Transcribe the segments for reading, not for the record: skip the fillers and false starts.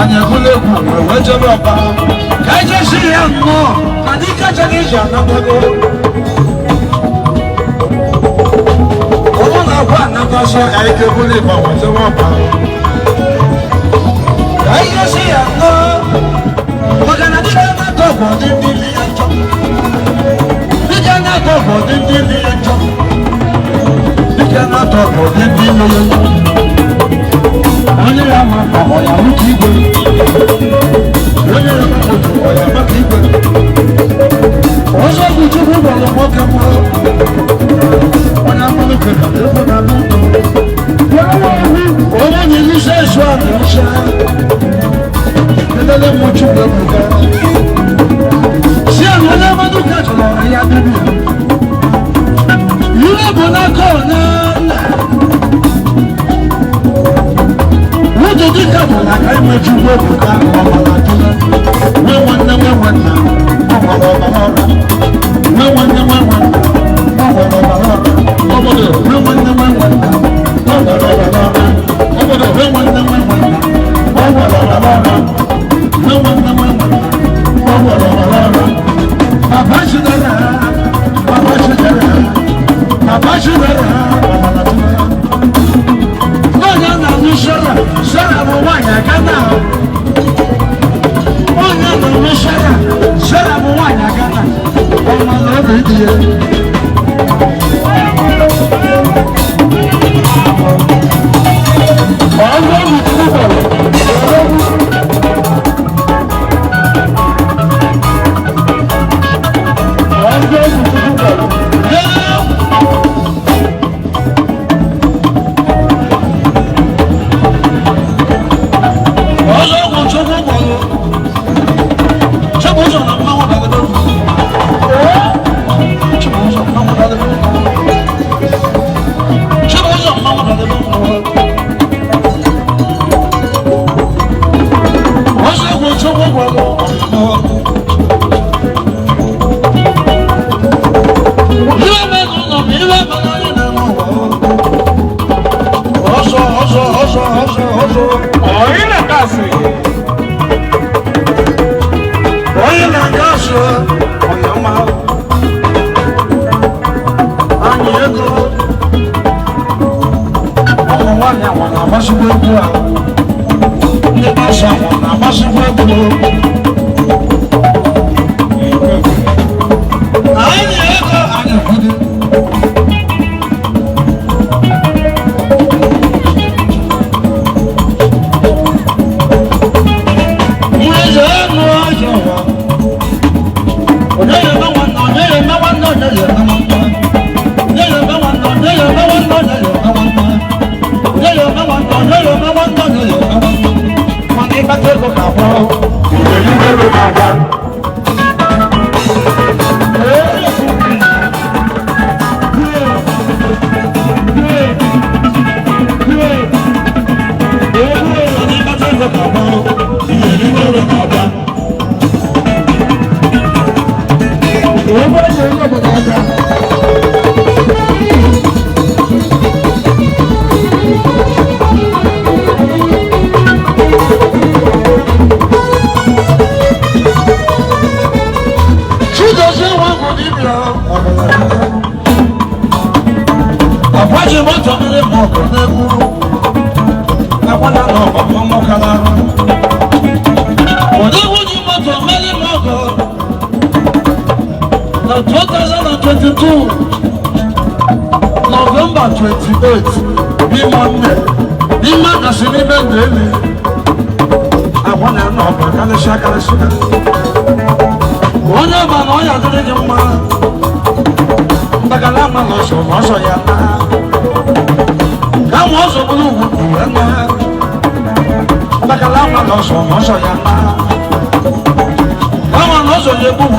anyagule ku weje baba kaje si yanno kadika chage jana bago ona kwa na kasha aike bule ba weje baba kaje si yanno magana dika na to ko dindili yancho dika na to ko dindili yancho dika na to ko dindili yancho Onye ama ọya mutu igwe, onye mutu ọya maka igwe. Ọzọ bụ Chukwu gwara nwoke mụ, onye amụrụ kere ebe na n'ụlọ. Onye nyere isi esu a na-eche, kedere mụ Chukwu ebuga. Si ahụ onye mmadụ ka chọrọ ya bibi. Ihe bụ n'aka onye nna. Jadi kamu nak kaya maju buka mama tuna, mewana, mama bala, mewana, mama bala, obodo, mewana, mama bala, obodo, mewana, mama bala, mewana, mama bala, Baba Shudara, Baba Shudara, Baba Shudara, mama tuna. Shara mo wanya kana Onya no shara mo wanya kana Oma no bidiye Onya ni kubo Onya ni kubo November 28, be Monday, be Magasini Bendeli. I want to know about Kalashaka. One of my other little man, Bagalama also Yana. Come also blue, Bagalama also Yana. Come on also the boo.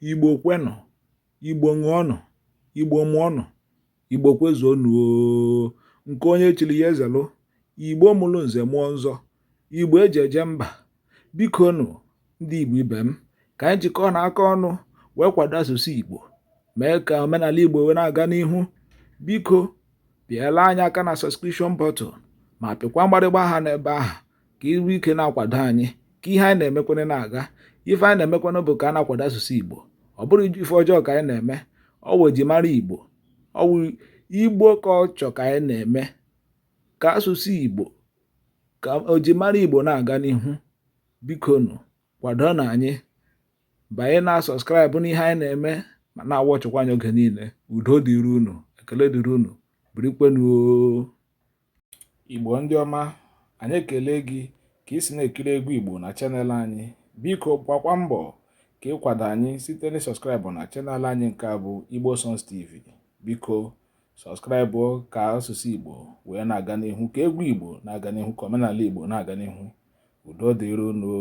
Igbo kwenụ, Igbo ṅụọnụ, Igbo mụọnụ, Igbo kwezuonụ oo. Nke onye chiri ya ezelụ. Igbo mụrụ nze mụọ nzọ, Igbo eji eje mba. Biko nụ ndị Igbo ibe m, ka anyị jikọọ n'aka ọnụ wee kwado asụsụ Igbo, mee ka omenala Igbo wee na-aga n'ihu. Biko pịala anyị aka na subscription button ma pịkwa mgbịrịgba aha n'ebe ahụ ka iru ike na-akwado anyị, ka ihe anyị na-emekwana na-aga. Ife anyị na-emekwana bụ ka a na-akwado asụsụ Igbo, ọ bụrụ ife ọjọọ ka anyị na-eme. Ọ wụ ejimara Igbo, ọ wụ Igbo ka ọ chọ ka anyị na-eme, ka asụsụ Igbo, ka ojimara Igbo na-aga n'ihu. Biko nụ kwado na anyị, banye na sọskraịbụ n'ihe anyị na-eme ma na-awọchịkwa anyị oge niile. Udo dịrị unu, ekele dịrị unu, birikwenuo. Igbo ndị ọma, anyị ekele gị ka ị si na-ekiri egwu Igbo na chanel anyị. Biko gbakwa mbọ ka ịkwado anyị site na sọskraịbụ na chanel anyị nke a bụ Igbo Songs TV. Biko sọskraịbụ ka asụsụ Igbo wee na-aga n'ihu, ka egwu Igbo na-aga n'ihu, ka omenala Igbo na-aga n'ihu. Udo dịrị unu.